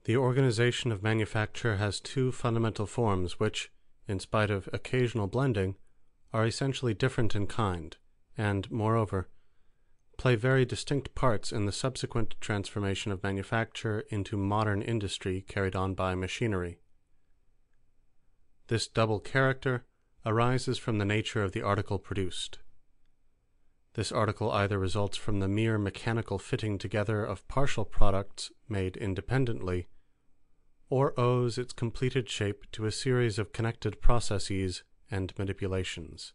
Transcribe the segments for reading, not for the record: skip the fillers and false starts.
The organization of manufacture has two fundamental forms which, in spite of occasional blending, are essentially different in kind, and, moreover, play very distinct parts in the subsequent transformation of manufacture into modern industry carried on by machinery. This double character arises from the nature of the article produced. This article either results from the mere mechanical fitting together of partial products made independently, or owes its completed shape to a series of connected processes and manipulations.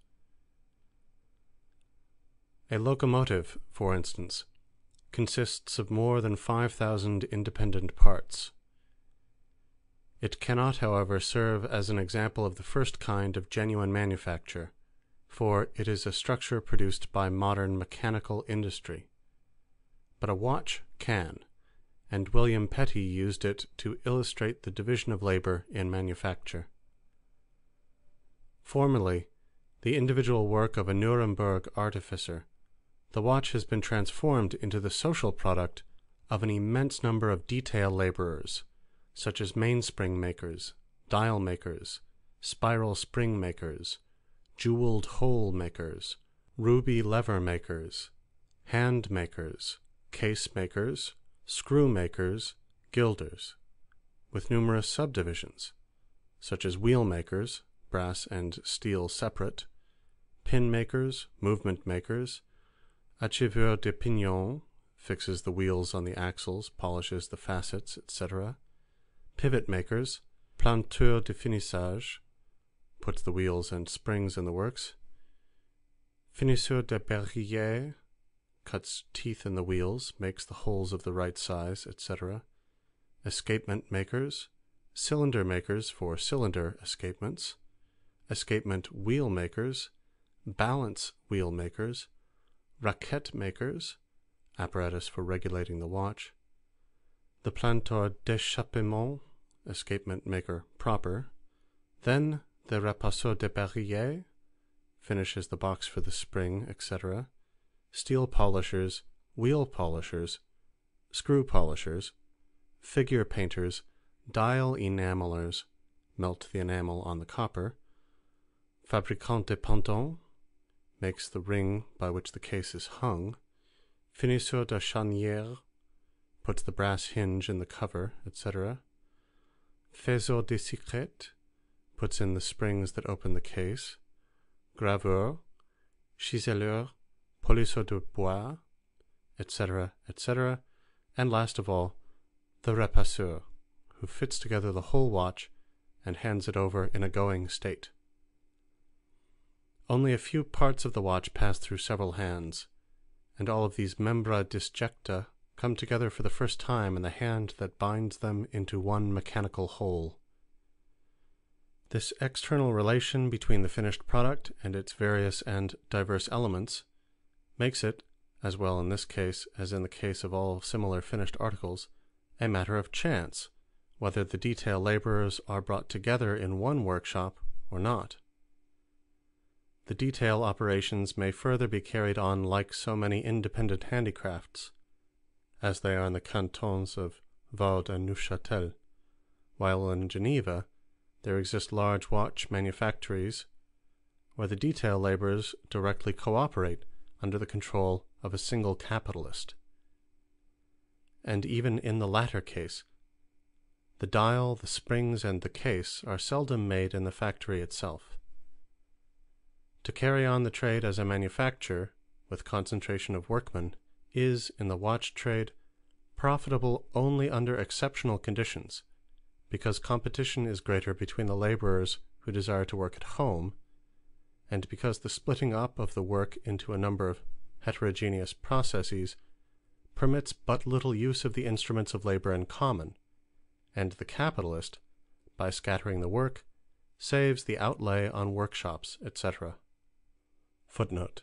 A locomotive, for instance, consists of more than 5,000 independent parts. It cannot, however, serve as an example of the first kind of genuine manufacture, for it is a structure produced by modern mechanical industry. But a watch can, and William Petty used it to illustrate the division of labor in manufacture. Formerly, the individual work of a Nuremberg artificer, the watch has been transformed into the social product of an immense number of detail laborers, such as mainspring makers, dial makers, spiral spring makers, jeweled hole makers, ruby lever makers, hand makers, case makers, screw makers, gilders, with numerous subdivisions, such as wheel makers, brass and steel separate, pin makers, movement makers, acheveur de pignon, fixes the wheels on the axles, polishes the facets, etc., pivot makers, planteur de finissage, puts the wheels and springs in the works, finisseur de berrillère, cuts teeth in the wheels, makes the holes of the right size, etc., escapement makers, cylinder makers for cylinder escapements, escapement wheel makers, balance wheel makers, raquette makers, apparatus for regulating the watch, the planteur d'échappement, escapement maker proper, then the repasseur de berrillère, finishes the box for the spring, etc., steel polishers, wheel polishers, screw polishers, figure painters, dial enamelers, melt the enamel on the copper, fabricant de pendant, makes the ring by which the case is hung, finisseur de charnière, puts the brass hinge in the cover, etc., faiseur de secrètes, puts in the springs that open the case, graveur, ciseleur, polisseur de bois, etc., etc., and last of all, the repasseur, who fits together the whole watch and hands it over in a going state. Only a few parts of the watch pass through several hands, and all of these membra disjecta come together for the first time in the hand that binds them into one mechanical whole. This external relation between the finished product and its various and diverse elements makes it, as well in this case as in the case of all similar finished articles, a matter of chance whether the detail laborers are brought together in one workshop or not. The detail operations may further be carried on like so many independent handicrafts, as they are in the cantons of Vaud and Neuchâtel, while in Geneva there exist large watch manufactories where the detail laborers directly cooperate under the control of a single capitalist. And even in the latter case, the dial, the springs, and the case are seldom made in the factory itself. To carry on the trade as a manufacture, with concentration of workmen, is, in the watch trade, profitable only under exceptional conditions, because competition is greater between the laborers who desire to work at home, and because the splitting up of the work into a number of heterogeneous processes permits but little use of the instruments of labor in common, and the capitalist, by scattering the work, saves the outlay on workshops, etc. Footnote.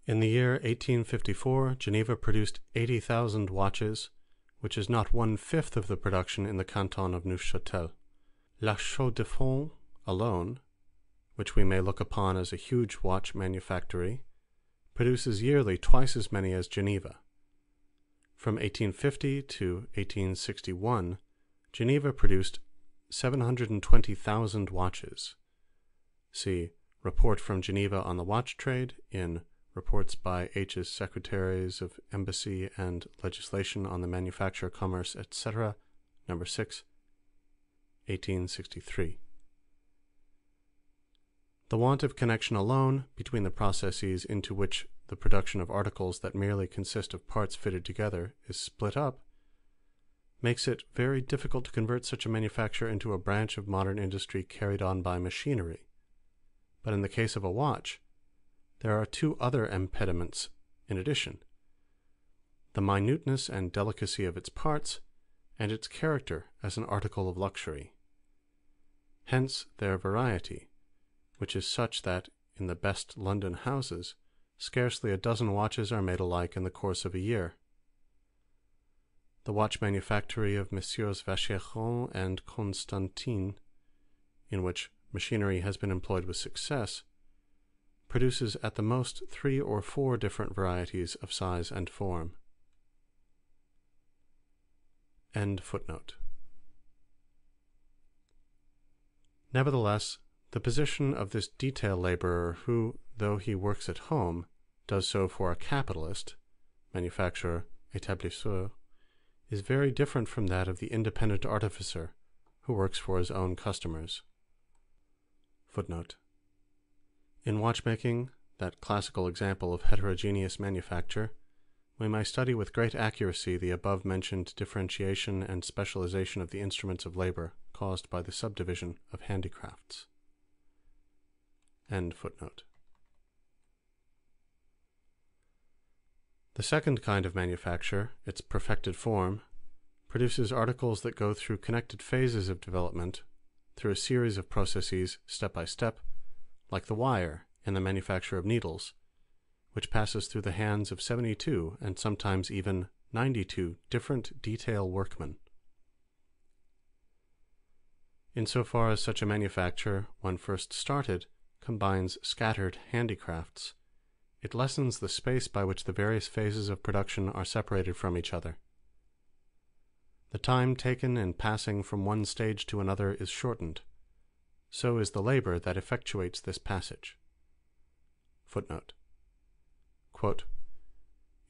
In the year 1854, Geneva produced 80,000 watches, which is not 1/5 of the production in the canton of Neuchâtel. La Chaux-de-Fonds alone, which we may look upon as a huge watch manufactory, produces yearly twice as many as Geneva. From 1850 to 1861, Geneva produced 720,000 watches. See Report from Geneva on the Watch Trade in Reports by H's Secretaries of Embassy and Legislation on the Manufacture, Commerce, etc., No. 6, 1863. The want of connection alone between the processes into which the production of articles that merely consist of parts fitted together is split up makes it very difficult to convert such a manufacture into a branch of modern industry carried on by machinery. But in the case of a watch, there are two other impediments in addition: the minuteness and delicacy of its parts, and its character as an article of luxury. Hence their variety, which is such that, in the best London houses, scarcely a dozen watches are made alike in the course of a year. The watch manufactory of Messieurs Vacheron and Constantin, in which machinery has been employed with success, produces at the most 3 or 4 different varieties of size and form. End footnote. Nevertheless, the position of this detail laborer who, though he works at home, does so for a capitalist, manufacturer, établisseur, is very different from that of the independent artificer who works for his own customers. Footnote. In watchmaking, that classical example of heterogeneous manufacture, we may study with great accuracy the above-mentioned differentiation and specialization of the instruments of labor caused by the subdivision of handicrafts. End footnote. The second kind of manufacture, its perfected form, produces articles that go through connected phases of development, through a series of processes step by step, like the wire in the manufacture of needles, which passes through the hands of 72 and sometimes even 92 different detail workmen. Insofar as such a manufacture, when first started, combines scattered handicrafts, it lessens the space by which the various phases of production are separated from each other. The time taken in passing from one stage to another is shortened. So is the labor that effectuates this passage. Footnote. Quote,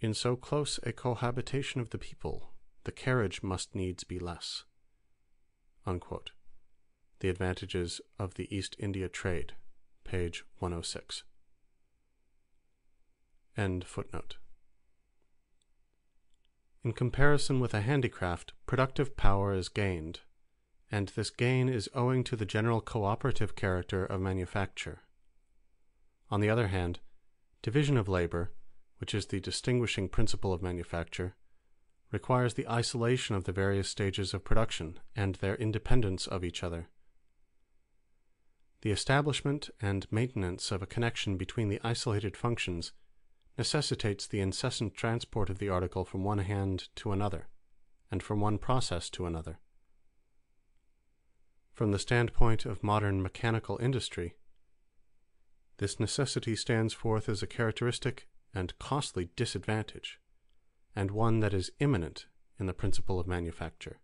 in so close a cohabitation of the people, the carriage must needs be less. Unquote. The Advantages of the East India Trade, page 106. End footnote. In comparison with a handicraft, productive power is gained, and this gain is owing to the general cooperative character of manufacture. On the other hand, division of labor, which is the distinguishing principle of manufacture, requires the isolation of the various stages of production and their independence of each other. The establishment and maintenance of a connection between the isolated functions necessitates the incessant transport of the article from one hand to another, and from one process to another. From the standpoint of modern mechanical industry, this necessity stands forth as a characteristic and costly disadvantage, and one that is immanent in the principle of manufacture.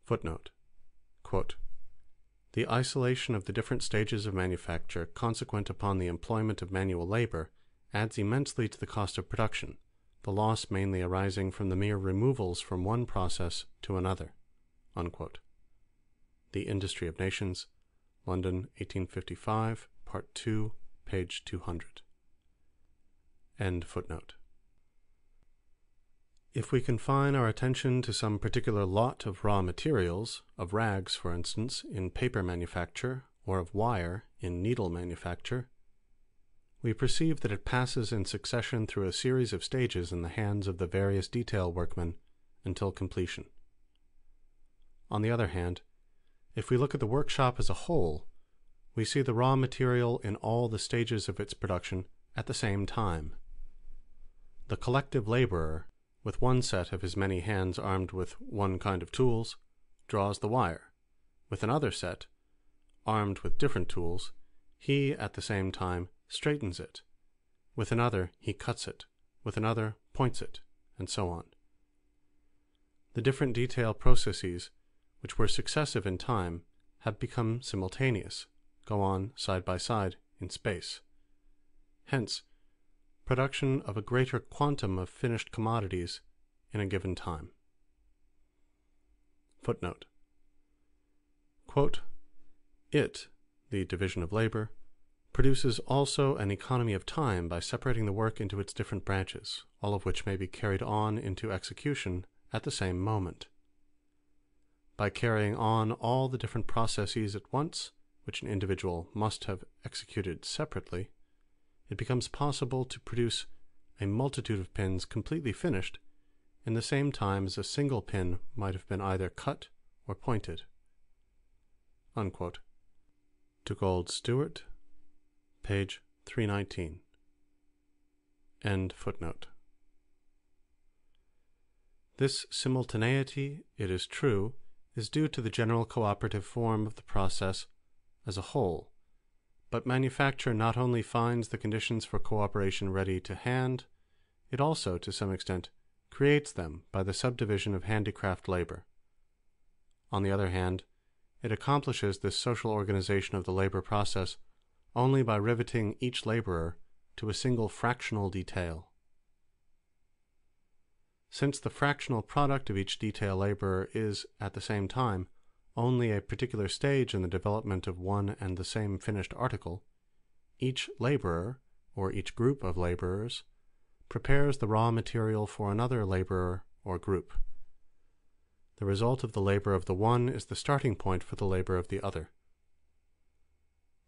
Footnote. Quote, the isolation of the different stages of manufacture consequent upon the employment of manual labor adds immensely to the cost of production, the loss mainly arising from the mere removals from one process to another. Unquote. The Industry of Nations, London, 1855, Part 2, page 200. End footnote. If we confine our attention to some particular lot of raw materials, of rags, for instance, in paper manufacture, or of wire in needle manufacture, we perceive that it passes in succession through a series of stages in the hands of the various detail workmen until completion. On the other hand, if we look at the workshop as a whole, we see the raw material in all the stages of its production at the same time. The collective laborer, with one set of his many hands armed with one kind of tools, draws the wire. With another set, armed with different tools, he at the same time straightens it. With another, he cuts it. With another, points it, and so on. The different detail processes, which were successive in time, have become simultaneous, go on side by side in space. Hence, production of a greater quantum of finished commodities in a given time. Footnote. Quote, "It," the division of labor, "produces also an economy of time by separating the work into its different branches, all of which may be carried on into execution at the same moment. By carrying on all the different processes at once, which an individual must have executed separately, it becomes possible to produce a multitude of pins completely finished in the same time as a single pin might have been either cut or pointed." Unquote. To Gold Stuart, page 319. End footnote. This simultaneity, it is true, is due to the general cooperative form of the process as a whole, but manufacture not only finds the conditions for cooperation ready to hand, it also, to some extent, creates them by the subdivision of handicraft labor. On the other hand, it accomplishes this social organization of the labor process only by riveting each laborer to a single fractional detail. Since the fractional product of each detail laborer is, at the same time, only a particular stage in the development of one and the same finished article, each laborer, or each group of laborers, prepares the raw material for another laborer or group. The result of the labor of the one is the starting point for the labor of the other.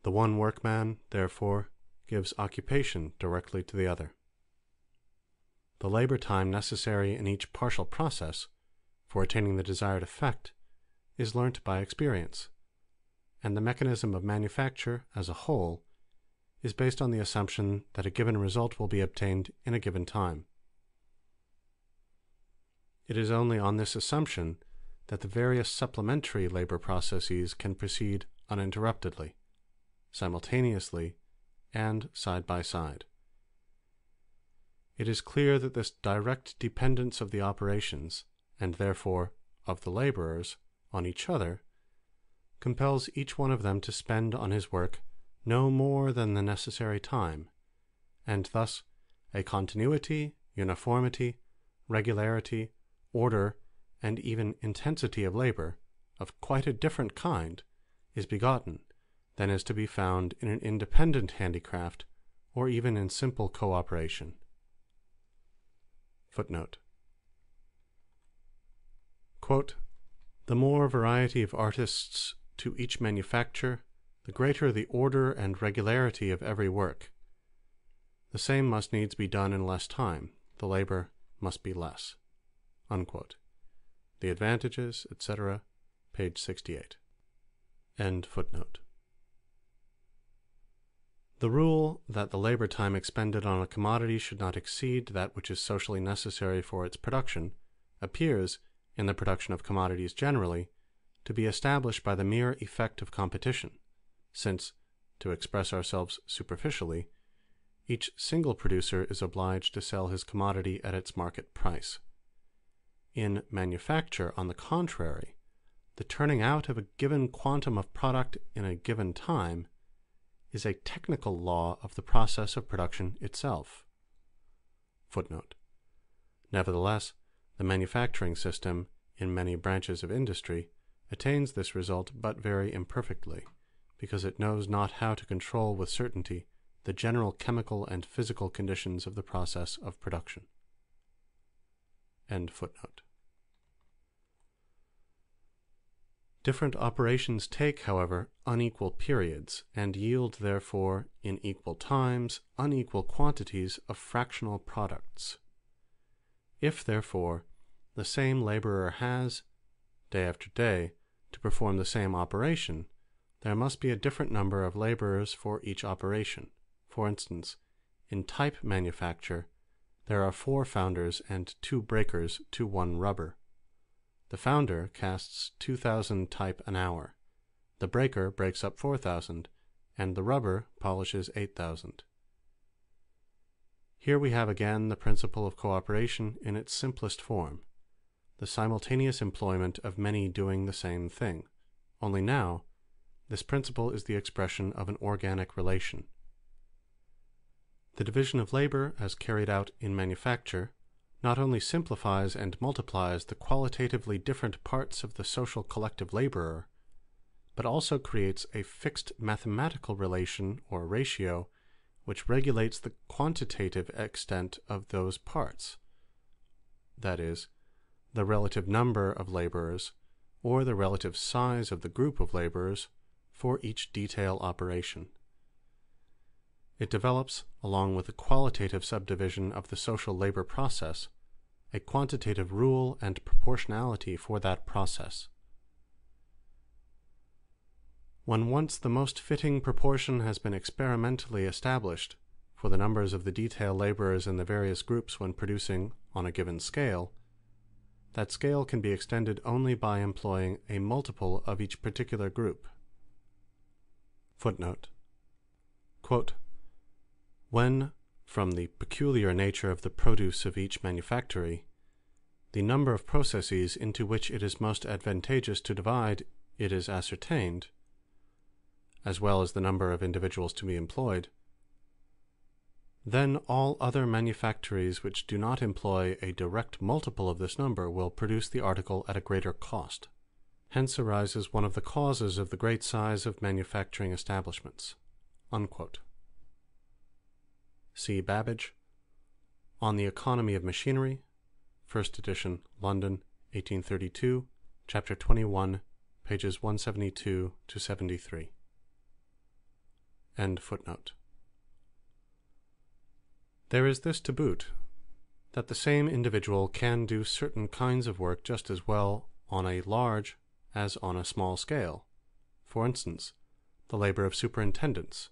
The one workman, therefore, gives occupation directly to the other. The labor time necessary in each partial process for attaining the desired effect is learnt by experience, and the mechanism of manufacture as a whole is based on the assumption that a given result will be obtained in a given time. It is only on this assumption that the various supplementary labor processes can proceed uninterruptedly, simultaneously, and side by side. It is clear that this direct dependence of the operations, and therefore of the laborers, on each other, compels each one of them to spend on his work no more than the necessary time, and thus a continuity, uniformity, regularity, order, and even intensity of labor of quite a different kind is begotten than is to be found in an independent handicraft or even in simple cooperation. Footnote. Quote, "The more variety of artists to each manufacture, the greater the order and regularity of every work. The same must needs be done in less time, the labor must be less." Unquote. The Advantages, etc., page 68. End footnote. The rule that the labor time expended on a commodity should not exceed that which is socially necessary for its production appears, in the production of commodities generally, to be established by the mere effect of competition, since, to express ourselves superficially, each single producer is obliged to sell his commodity at its market price. In manufacture, on the contrary, the turning out of a given quantum of product in a given time is a technical law of the process of production itself. Footnote. Nevertheless, the manufacturing system, in many branches of industry, attains this result but very imperfectly, because it knows not how to control with certainty the general chemical and physical conditions of the process of production. End footnote. Different operations take, however, unequal periods, and yield, therefore, in equal times, unequal quantities of fractional products. If, therefore, the same laborer has, day after day, to perform the same operation, there must be a different number of laborers for each operation. For instance, in type manufacture, there are 4 founders and 2 breakers to 1 rubber. The founder casts 2,000 type an hour, the breaker breaks up 4,000, and the rubber polishes 8,000. Here we have again the principle of cooperation in its simplest form, the simultaneous employment of many doing the same thing, only now this principle is the expression of an organic relation. The division of labor, as carried out in manufacture, not only simplifies and multiplies the qualitatively different parts of the social collective laborer, but also creates a fixed mathematical relation or ratio which regulates the quantitative extent of those parts, that is, the relative number of laborers, or the relative size of the group of laborers for each detail operation. It develops, along with the qualitative subdivision of the social labor process, a quantitative rule and proportionality for that process. When once the most fitting proportion has been experimentally established for the numbers of the detail laborers in the various groups when producing on a given scale, that scale can be extended only by employing a multiple of each particular group. Footnote. Quote, when, from the peculiar nature of the produce of each manufactory, the number of processes into which it is most advantageous to divide it is ascertained, as well as the number of individuals to be employed, then all other manufactories which do not employ a direct multiple of this number will produce the article at a greater cost. Hence arises one of the causes of the great size of manufacturing establishments. Unquote. See Babbage, On the Economy of Machinery, 1st edition, London, 1832, Chapter 21, pages 172 to 73. End footnote. There is this to boot, that the same individual can do certain kinds of work just as well on a large as on a small scale. For instance, the labor of superintendence,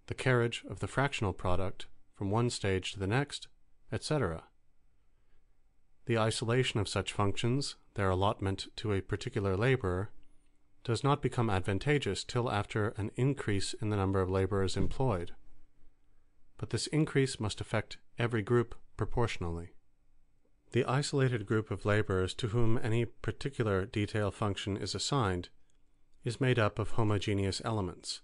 the carriage of the fractional product from one stage to the next, etc. The isolation of such functions, their allotment to a particular laborer, does not become advantageous till after an increase in the number of laborers employed. But this increase must affect every group proportionally. The isolated group of laborers to whom any particular detail function is assigned is made up of homogeneous elements,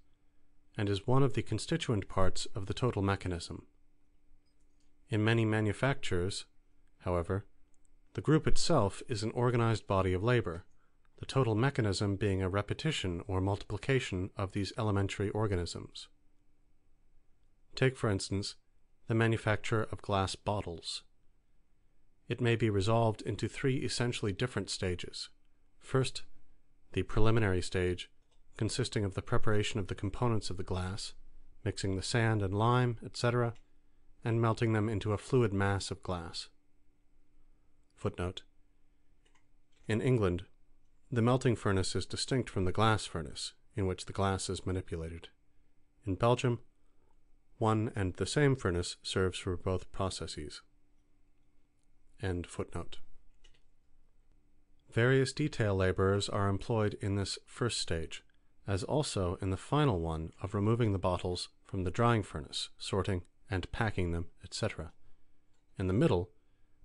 and is one of the constituent parts of the total mechanism. In many manufactures, however, the group itself is an organized body of labor, the total mechanism being a repetition or multiplication of these elementary organisms. Take, for instance, the manufacture of glass bottles. It may be resolved into three essentially different stages. First, the preliminary stage, consisting of the preparation of the components of the glass, mixing the sand and lime, etc., and melting them into a fluid mass of glass. Footnote. In England, the melting furnace is distinct from the glass furnace, in which the glass is manipulated. In Belgium, one and the same furnace serves for both processes. End footnote. Various detail laborers are employed in this first stage, as also in the final one of removing the bottles from the drying furnace, sorting and packing them, etc. In the middle,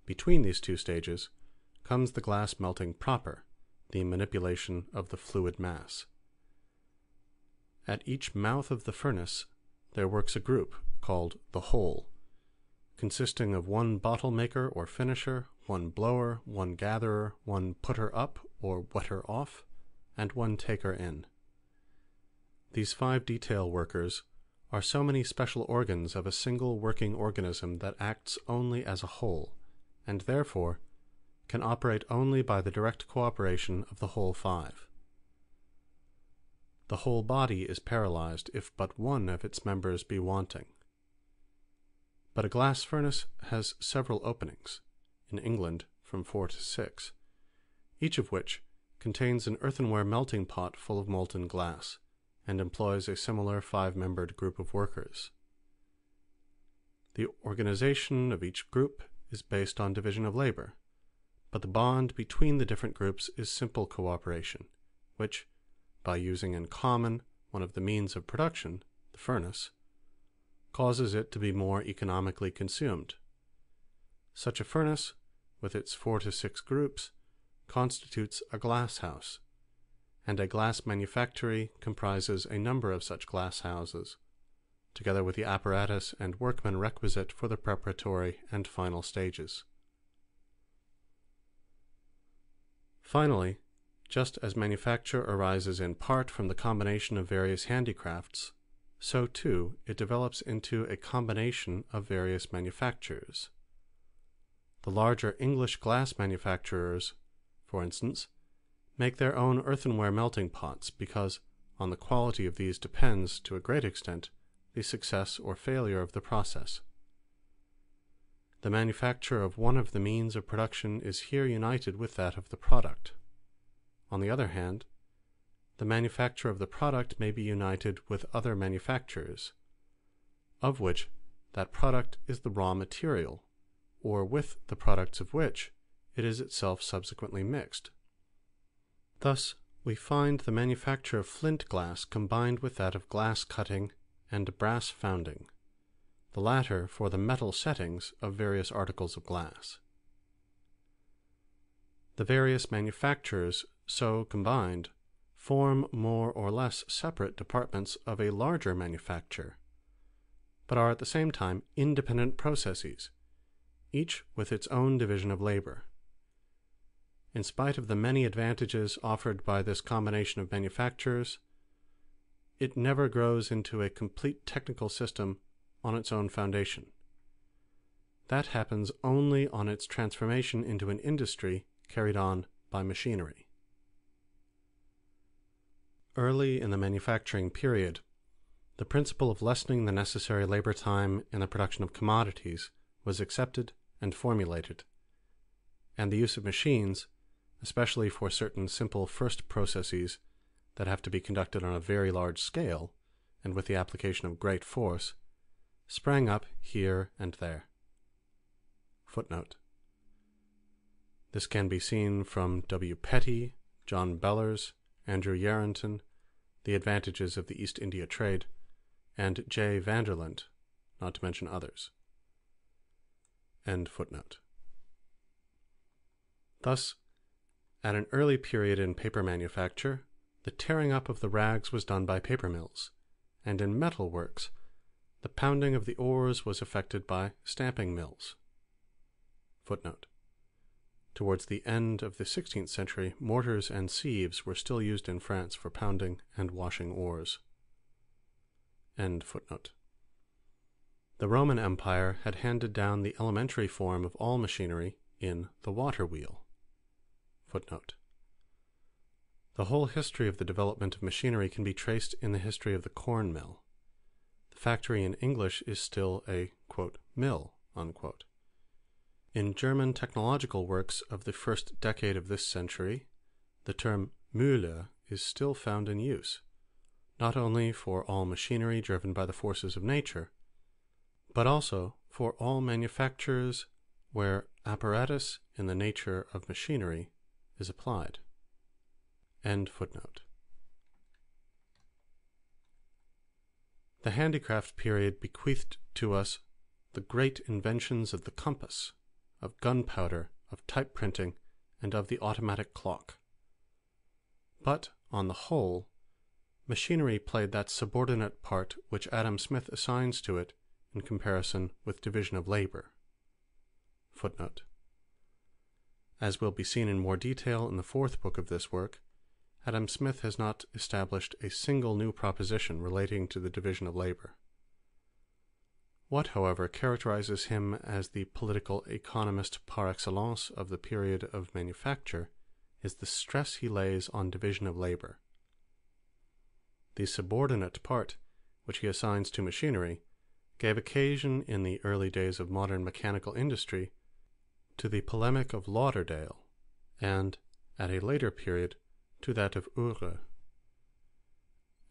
between these two stages, comes the glass melting proper, the manipulation of the fluid mass. At each mouth of the furnace, there works a group called the whole, consisting of one bottle maker or finisher, one blower, one gatherer, one putter up or wetter off, and one taker in. These 5 detail workers are so many special organs of a single working organism that acts only as a whole, and therefore can operate only by the direct cooperation of the whole 5. The whole body is paralyzed if but one of its members be wanting. But a glass furnace has several openings, in England from 4 to 6, each of which contains an earthenware melting pot full of molten glass, and employs a similar 5-membered group of workers. The organization of each group is based on division of labor, but the bond between the different groups is simple cooperation, which, by using in common one of the means of production, the furnace, causes it to be more economically consumed. Such a furnace, with its 4 to 6 groups, constitutes a glass house, and a glass manufactory comprises a number of such glass houses, together with the apparatus and workmen requisite for the preparatory and final stages. Finally, just as manufacture arises in part from the combination of various handicrafts, so too it develops into a combination of various manufactures. The larger English glass manufacturers, for instance, make their own earthenware melting pots because on the quality of these depends, to a great extent, the success or failure of the process. The manufacture of one of the means of production is here united with that of the product. On the other hand, the manufacture of the product may be united with other manufactures, of which that product is the raw material, or with the products of which it is itself subsequently mixed. Thus, we find the manufacture of flint glass combined with that of glass cutting and brass founding, the latter for the metal settings of various articles of glass. The various manufactures so combined form more or less separate departments of a larger manufacture, but are at the same time independent processes, each with its own division of labor. In spite of the many advantages offered by this combination of manufactures, it never grows into a complete technical system on its own foundation. That happens only on its transformation into an industry carried on by machinery. Early in the manufacturing period, the principle of lessening the necessary labor time in the production of commodities was accepted and formulated, and the use of machines, especially for certain simple first processes that have to be conducted on a very large scale and with the application of great force, sprang up here and there. Footnote. This can be seen from W. Petty, John Bellers, Andrew Yarrington, The Advantages of the East India Trade, and J. Vanderlint, not to mention others. End footnote. Thus, at an early period in paper manufacture, the tearing up of the rags was done by paper mills, and in metal works, the pounding of the ores was effected by stamping mills. Footnote. Towards the end of the 16th century, mortars and sieves were still used in France for pounding and washing ores. End footnote. The Roman Empire had handed down the elementary form of all machinery in the water wheel. Footnote. The whole history of the development of machinery can be traced in the history of the corn mill. The factory in English is still a, quote, mill, unquote. In German technological works of the first decade of this century, the term Mühle is still found in use, not only for all machinery driven by the forces of nature, but also for all manufactures where apparatus in the nature of machinery is applied. End footnote. The handicraft period bequeathed to us the great inventions of the compass, of gunpowder, of type printing, and of the automatic clock. But, on the whole, machinery played that subordinate part which Adam Smith assigns to it in comparison with division of labor. Footnote. As will be seen in more detail in the 4th book of this work, Adam Smith has not established a single new proposition relating to the division of labor. What, however, characterizes him as the political economist par excellence of the period of manufacture is the stress he lays on division of labor. The subordinate part, which he assigns to machinery, gave occasion in the early days of modern mechanical industry to the polemic of Lauderdale, and, at a later period, to that of Uhre.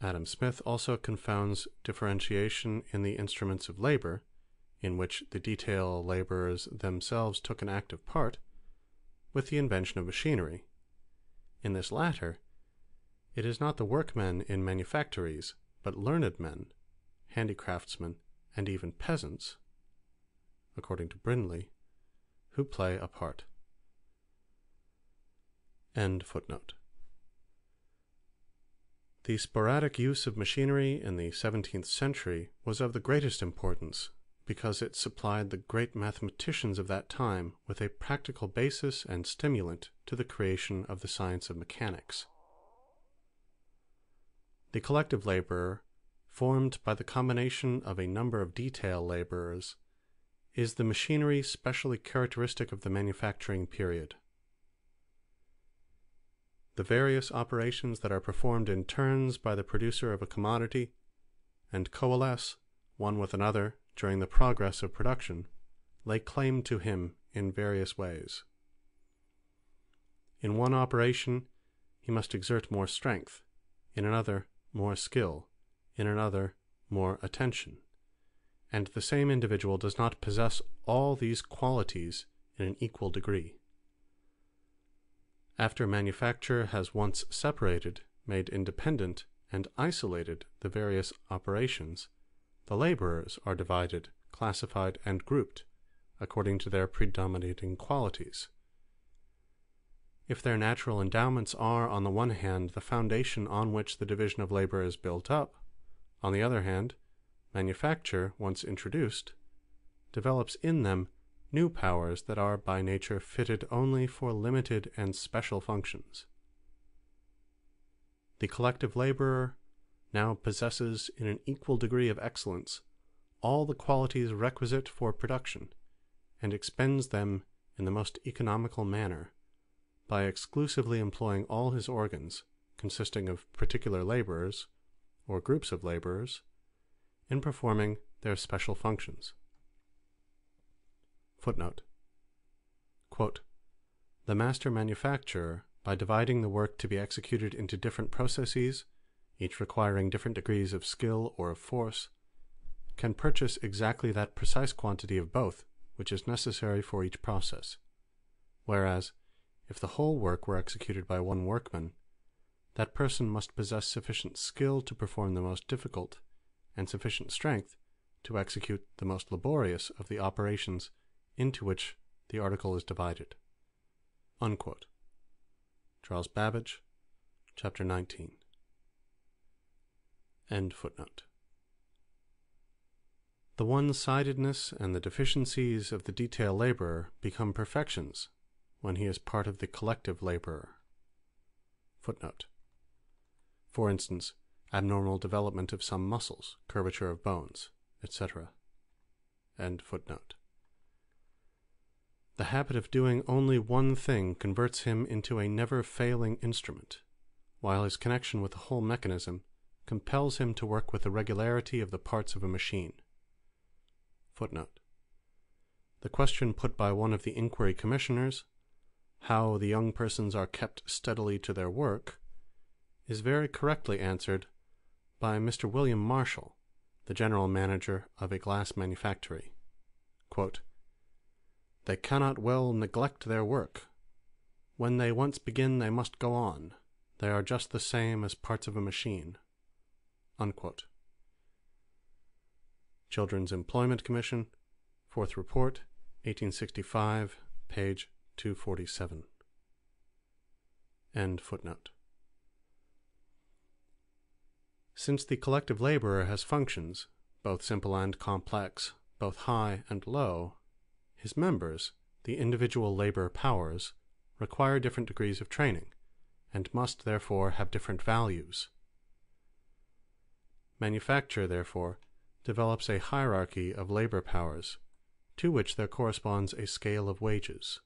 Adam Smith also confounds differentiation in the instruments of labor, in which the detail laborers themselves took an active part, with the invention of machinery. In this latter, it is not the workmen in manufactories, but learned men, handicraftsmen, and even peasants, according to Brindley, who play a part. End footnote. The sporadic use of machinery in the 17th century was of the greatest importance, because it supplied the great mathematicians of that time with a practical basis and stimulant to the creation of the science of mechanics. The collective laborer, formed by the combination of a number of detail laborers, is the machinery specially characteristic of the manufacturing period. The various operations that are performed in turns by the producer of a commodity, and coalesce one with another during the progress of production, lay claim to him in various ways. In one operation he must exert more strength, in another more skill, in another more attention, and the same individual does not possess all these qualities in an equal degree. After manufacture has once separated, made independent, and isolated the various operations, the laborers are divided, classified, and grouped according to their predominating qualities. If their natural endowments are, on the one hand, the foundation on which the division of labor is built up, on the other hand, manufacture, once introduced, develops in them new powers that are by nature fitted only for limited and special functions. The collective laborer now possesses in an equal degree of excellence all the qualities requisite for production, and expends them in the most economical manner, by exclusively employing all his organs, consisting of particular laborers, or groups of laborers, in performing their special functions. Footnote. Quote, "The master manufacturer, by dividing the work to be executed into different processes, each requiring different degrees of skill or of force, can purchase exactly that precise quantity of both which is necessary for each process. Whereas, if the whole work were executed by one workman, that person must possess sufficient skill to perform the most difficult, and sufficient strength to execute the most laborious of the operations into which the article is divided." Unquote. Charles Babbage, chapter 19. End footnote. The one-sidedness and the deficiencies of the detail laborer become perfections when he is part of the collective laborer. Footnote. For instance, abnormal development of some muscles, curvature of bones, etc. End footnote. The habit of doing only one thing converts him into a never-failing instrument, while his connection with the whole mechanism compels him to work with the regularity of the parts of a machine. Footnote. The question put by one of the inquiry commissioners, how the young persons are kept steadily to their work, is very correctly answered by Mr. William Marshall, the general manager of a glass manufactory. Quote, "They cannot well neglect their work. When they once begin, they must go on. They are just the same as parts of a machine." Unquote. Children's Employment Commission, 4th Report, 1865, page 247. End footnote. Since the collective laborer has functions, both simple and complex, both high and low, his members, the individual labor powers, require different degrees of training, and must therefore have different values. Manufacture, therefore, develops a hierarchy of labor powers, to which there corresponds a scale of wages.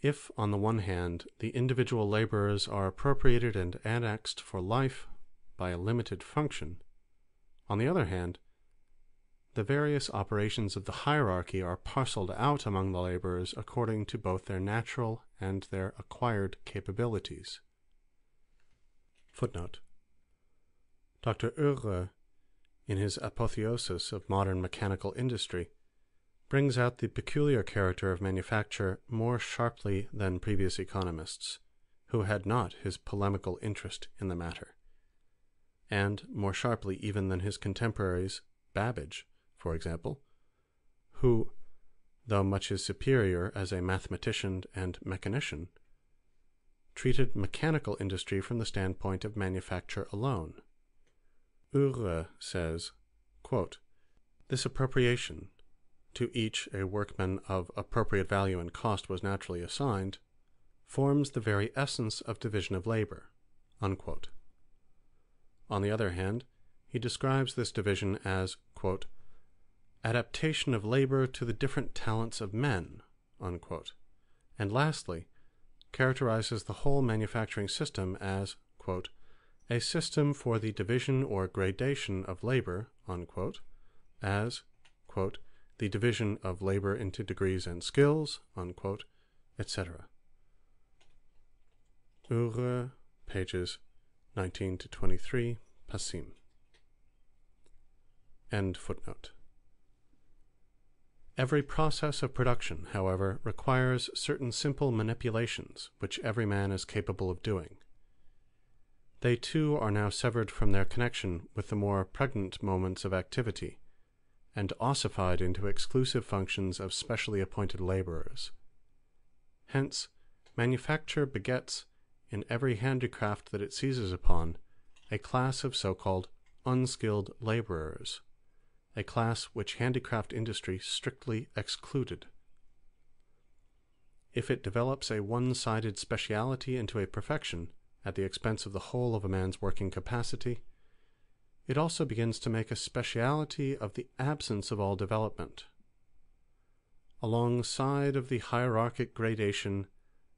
If, on the one hand, the individual laborers are appropriated and annexed for life by a limited function, on the other hand, the various operations of the hierarchy are parceled out among the laborers according to both their natural and their acquired capabilities. Footnote. Dr. Heureux, in his Apotheosis of Modern Mechanical Industry, brings out the peculiar character of manufacture more sharply than previous economists, who had not his polemical interest in the matter, and more sharply even than his contemporaries Babbage, for example, who, though much his superior as a mathematician and mechanician, treated mechanical industry from the standpoint of manufacture alone. Uhre says, quote, "This appropriation, to each a workman of appropriate value and cost was naturally assigned, forms the very essence of division of labor." Unquote. On the other hand, he describes this division as, quote, "adaptation of labor to the different talents of men," unquote, and lastly, characterizes the whole manufacturing system as, quote, "a system for the division or gradation of labor," unquote, as, quote, "the division of labor into degrees and skills," unquote, etc. Uhre, pages 19 to 23, Passim. End footnote. Every process of production, however, requires certain simple manipulations which every man is capable of doing. They too are now severed from their connection with the more pregnant moments of activity, and ossified into exclusive functions of specially appointed laborers. Hence, manufacture begets, in every handicraft that it seizes upon, a class of so-called unskilled laborers, a class which handicraft industry strictly excluded. If it develops a one-sided speciality into a perfection at the expense of the whole of a man's working capacity, it also begins to make a speciality of the absence of all development. Alongside of the hierarchic gradation,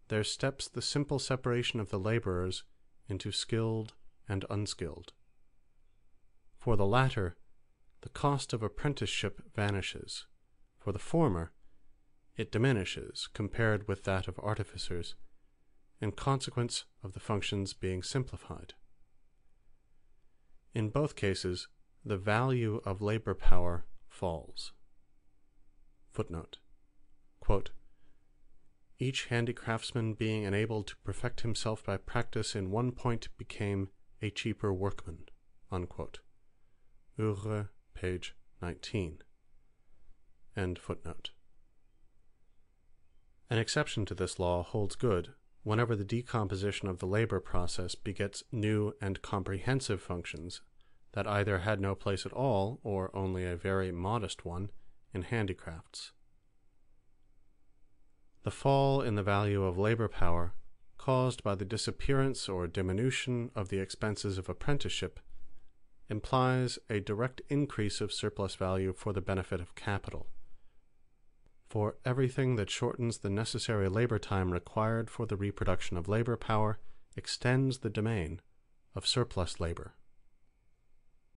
there steps the simple separation of the laborers into skilled and unskilled. For the latter, the cost of apprenticeship vanishes. For the former, it diminishes compared with that of artificers, in consequence of the functions being simplified. In both cases, the value of labor power falls. Footnote. Quote, "Each handicraftsman being enabled to perfect himself by practice in one point became a cheaper workman." Unquote. Uhre, page 19. End footnote. An exception to this law holds good whenever the decomposition of the labor process begets new and comprehensive functions that either had no place at all, or only a very modest one, in handicrafts. The fall in the value of labor power, caused by the disappearance or diminution of the expenses of apprenticeship, implies a direct increase of surplus value for the benefit of capital. For everything that shortens the necessary labor time required for the reproduction of labor power extends the domain of surplus labor.